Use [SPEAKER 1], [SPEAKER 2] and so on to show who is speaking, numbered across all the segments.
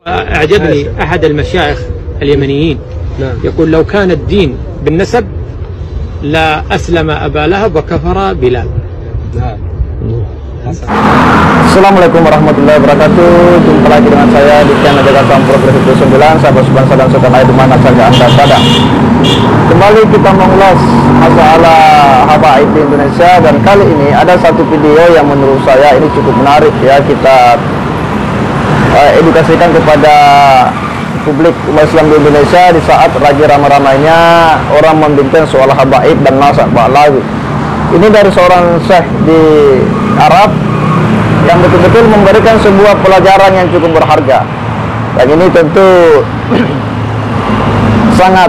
[SPEAKER 1] أعجبني أحد المشايخ اليمنيين يقول لو كان الدين بالنسب لا أسلم أبا لهب وكفر بلال.
[SPEAKER 2] Assalamualaikum warahmatullahi wabarakatuh. Jumpa lagi dengan saya di channel Jakarta Progres 9, sahabat sebangsa dan setanah di mana saja Anda berada. Kembali kita mengulas masalah habaib di Indonesia, dan kali ini ada satu video yang menurut saya ini cukup menarik ya, kita edukasikan kepada publik umat Islam di Indonesia di saat lagi ramai-ramainya orang membincang soal habaib dan nasab ba'lawi. Ini dari seorang syekh di Arab yang betul-betul memberikan sebuah pelajaran yang cukup berharga. Dan ini tentu sangat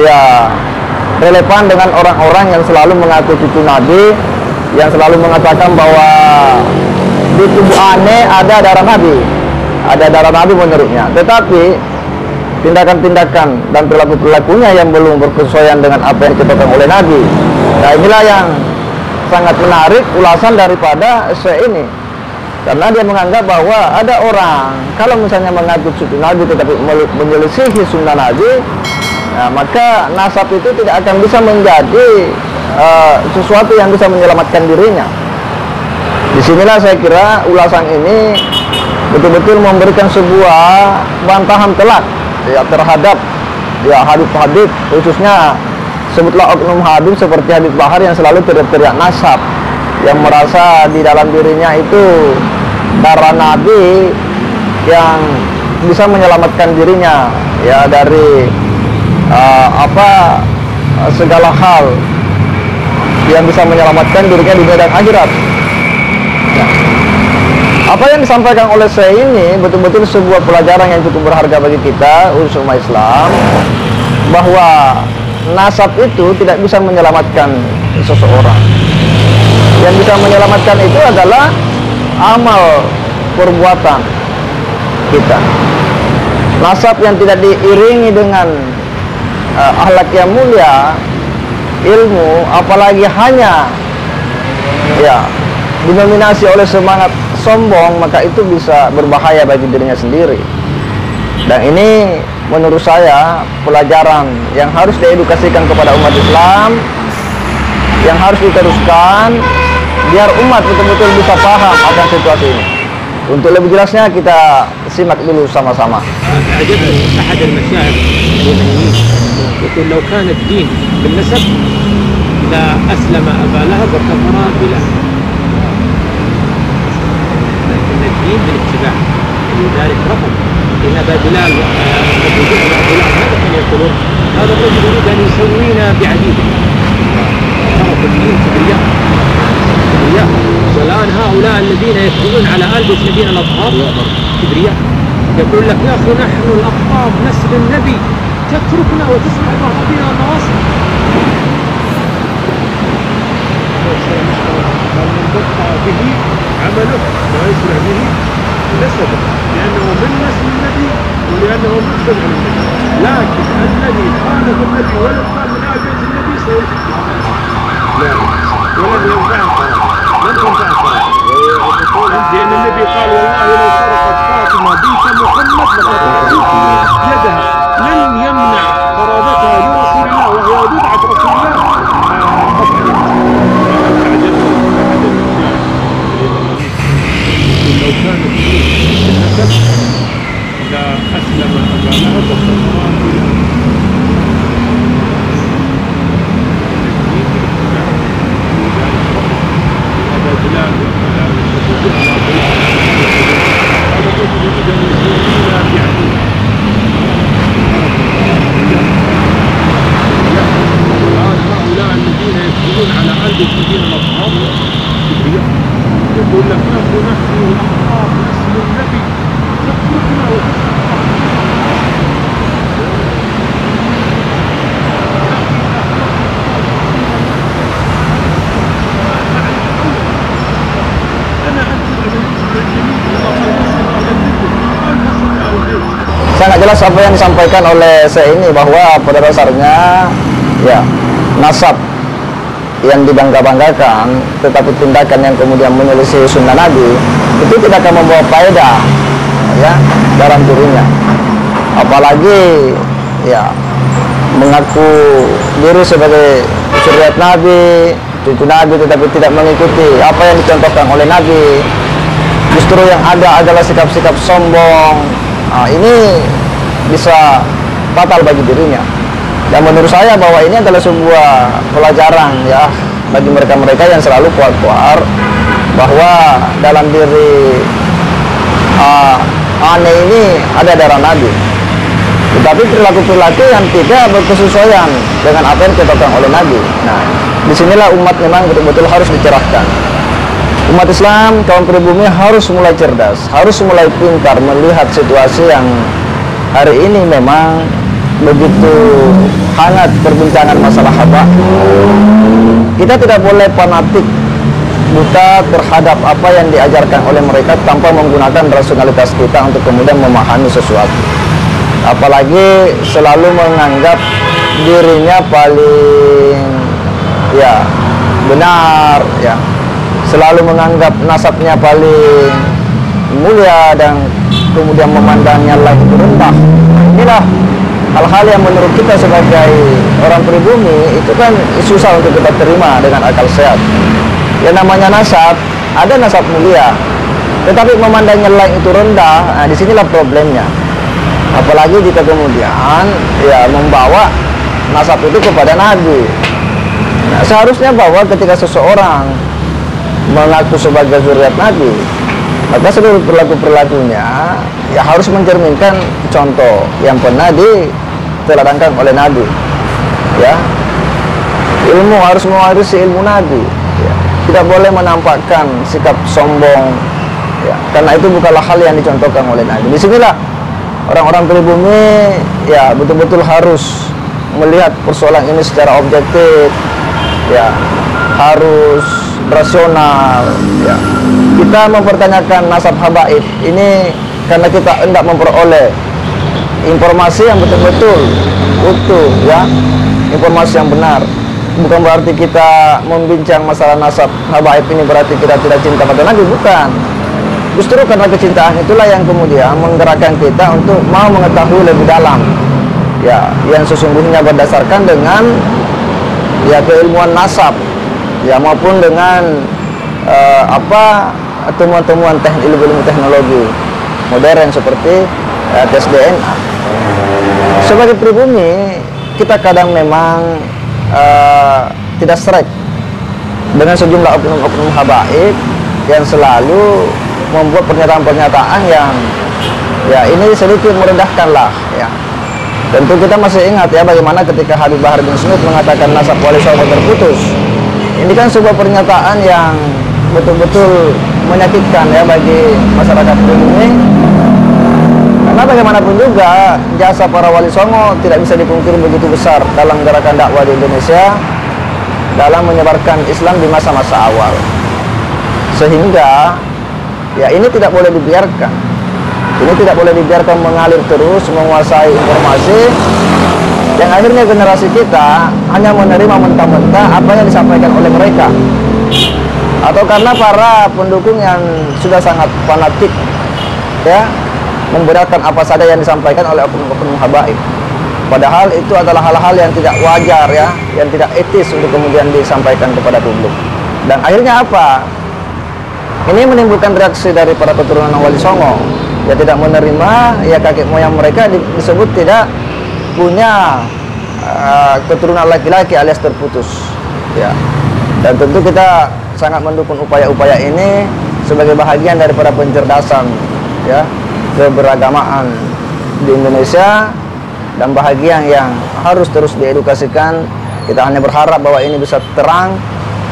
[SPEAKER 2] ya relevan dengan orang-orang yang selalu mengaku cucu Nabi, yang selalu mengatakan bahwa di tubuh aneh ada darah Nabi, ada darah Nabi menurutnya. Tetapi tindakan-tindakan dan perilaku-perilakunya yang belum berkesesuaian dengan apa yang dikatakan oleh Nabi. Nah, inilah yang sangat menarik ulasan daripada Syekh ini, karena dia menganggap bahwa ada orang kalau misalnya mengaku cucu Nabi tetapi menyelisihi sunnah Nabi, nah, maka nasab itu tidak akan bisa menjadi sesuatu yang bisa menyelamatkan dirinya. Disinilah saya kira ulasan ini betul-betul memberikan sebuah bantahan telak ya terhadap ya Habib-Habib, khususnya sebutlah oknum Habib seperti Habib Bahar yang selalu teriak-teriak nasab, yang merasa di dalam dirinya itu darah Nabi yang bisa menyelamatkan dirinya ya dari segala hal yang bisa menyelamatkan dirinya di dunia dan akhirat. Ya. Apa yang disampaikan oleh saya ini betul-betul sebuah pelajaran yang cukup berharga bagi kita umat Islam, bahwa nasab itu tidak bisa menyelamatkan seseorang. Yang bisa menyelamatkan itu adalah amal perbuatan kita. Nasab yang tidak diiringi dengan akhlak yang mulia, ilmu, apalagi hanya ya didominasi oleh semangat sombong, maka itu bisa berbahaya bagi dirinya sendiri. Dan ini menurut saya pelajaran yang harus diedukasikan kepada umat Islam, yang harus diteruskan biar umat betul-betul bisa paham akan situasi ini. Untuk lebih jelasnya kita simak dulu sama-sama.
[SPEAKER 1] أعجبني أحد المشايخ اليمنيين يقول لو كان الدين بالنسب لا أسلم أبا لهب وكفر بلال. لكن الدين بالاتباع، لذلك رفض. إن أبا بلال هذا كان يقولون هذا الرجل يريد أن يسوينا بعبيده. ترك الدين كبرياء. والآن هؤلاء الذين يكذبون على ألبس نبينا الأطهار كبرياء. يقول لك يا أخي نحن الأقطاب نسل النبي تتركنا وتسمع الله بنا النواصي. من بطأ به عمله لا يسرع به نسبه، لأنه من نسل النبي ولأنه مقتدى النبي. لكن الذي خالف النبي ولم قال من آل بيت النبي سيرجع لا ولن ينفعه صلاة، لن تنفعه صلاة، لأن النبي قال والله لو سرقت فاطمة بنت محمد لقطعت يدها، لن يمنع قرابتها لرسول الله وهي بدعة رسول الله. لو كان النسب لا أسلم أبا لهب وكفر بلال. أبا بلال هذا الرجل يريد أن يسوينا بعبيده. الآن هؤلاء الذين يكذبون على ألبس نبينا الأطهار كبرياء. يقول لك نحن الأقطاب نسل النبي تتركنا وتسمع.
[SPEAKER 2] Sangat jelas apa yang disampaikan oleh saya ini, bahwa pada dasarnya ya nasab yang dibangga-banggakan tetapi tindakan yang kemudian menyelisih sunnah Nabi itu tidak akan membawa faedah ya dalam dirinya. Apalagi ya mengaku diri sebagai zuriat Nabi, cucu Nabi, tetapi tidak mengikuti apa yang dicontohkan oleh Nabi. Justru yang ada adalah sikap-sikap sombong. Ini bisa fatal bagi dirinya. Dan menurut saya bahwa ini adalah sebuah pelajaran ya bagi mereka-mereka yang selalu kuat-kuat bahwa dalam diri Ane ini ada darah Nabi. Tetapi perilaku-perilaku yang tidak berkesesuaian dengan apa yang dicontohkan oleh Nabi. Nah, disinilah umat memang betul-betul harus dicerahkan. Umat Islam, kaum pribumi harus mulai cerdas, harus mulai pintar melihat situasi yang hari ini memang begitu hangat perbincangan masalah haba. Kita tidak boleh fanatik buta terhadap apa yang diajarkan oleh mereka tanpa menggunakan rasionalitas kita untuk kemudian memahami sesuatu. Apalagi selalu menganggap dirinya paling ya benar ya, selalu menganggap nasabnya paling mulia dan kemudian memandangnya lagi rendah. Inilah hal-hal yang menurut kita sebagai orang pribumi itu kan susah untuk kita terima dengan akal sehat. Yang namanya nasab, ada nasab mulia, tetapi memandangnya lain itu rendah. Nah, disinilah problemnya. Apalagi jika kemudian ya membawa nasab itu kepada Nabi. Nah, seharusnya bahwa ketika seseorang mengaku sebagai zuriat Nabi, maka seluruh perilaku-perilakunya ya harus mencerminkan contoh yang pernah diteladankan oleh Nabi. Ya, ilmu harus mewarisi ilmu Nabi. Ya. Tidak boleh menampakkan sikap sombong. Ya, karena itu bukanlah hal yang dicontohkan oleh Nabi. Disinilah orang-orang pribumi ya betul-betul harus melihat persoalan ini secara objektif. Ya, harus rasional ya. Kita mempertanyakan nasab habaib ini karena kita hendak memperoleh informasi yang betul-betul utuh ya, informasi yang benar. Bukan berarti kita membincang masalah nasab habaib ini berarti kita tidak cinta pada Nabi, bukan. Justru karena kecintaan itulah yang kemudian menggerakkan kita untuk mau mengetahui lebih dalam ya, yang sesungguhnya berdasarkan dengan ya keilmuan nasab ya, maupun dengan temuan-temuan ilmu teknologi modern seperti tes DNA. Sebagai pribumi kita kadang memang tidak strike dengan sejumlah oknum-oknum habaib yang selalu membuat pernyataan-pernyataan yang ya ini sedikit merendahkan lah ya. Tentu kita masih ingat ya bagaimana ketika Habib Bahar bin Smith mengatakan nasab Wali Songo terputus. Ini kan sebuah pernyataan yang betul-betul menyakitkan ya bagi masyarakat pribumi. Karena bagaimanapun juga jasa para Wali Songo tidak bisa dipungkiri begitu besar dalam gerakan dakwah di Indonesia dalam menyebarkan Islam di masa-masa awal. Sehingga ya ini tidak boleh dibiarkan. Ini tidak boleh dibiarkan mengalir terus, menguasai informasi yang akhirnya generasi kita hanya menerima mentah-mentah apa yang disampaikan oleh mereka, atau karena para pendukung yang sudah sangat fanatik ya membenarkan apa saja yang disampaikan oleh oknum-oknum habaib. Padahal itu adalah hal-hal yang tidak wajar ya, yang tidak etis untuk kemudian disampaikan kepada publik. Dan akhirnya apa? Ini menimbulkan reaksi dari para keturunan Wali Songo. Ya tidak menerima, ya kakek moyang mereka disebut tidak punya keturunan laki-laki alias terputus. Ya. Dan tentu kita sangat mendukung upaya-upaya ini sebagai bahagian daripada pencerdasan ya keberagamaan di Indonesia, dan bahagian yang harus terus diedukasikan. Kita hanya berharap bahwa ini bisa terang,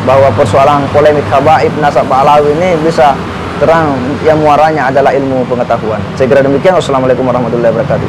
[SPEAKER 2] bahwa persoalan polemik habaib nasab Ba'alawi ini bisa terang, yang muaranya adalah ilmu pengetahuan. Saya kira demikian. Wassalamualaikum warahmatullahi wabarakatuh.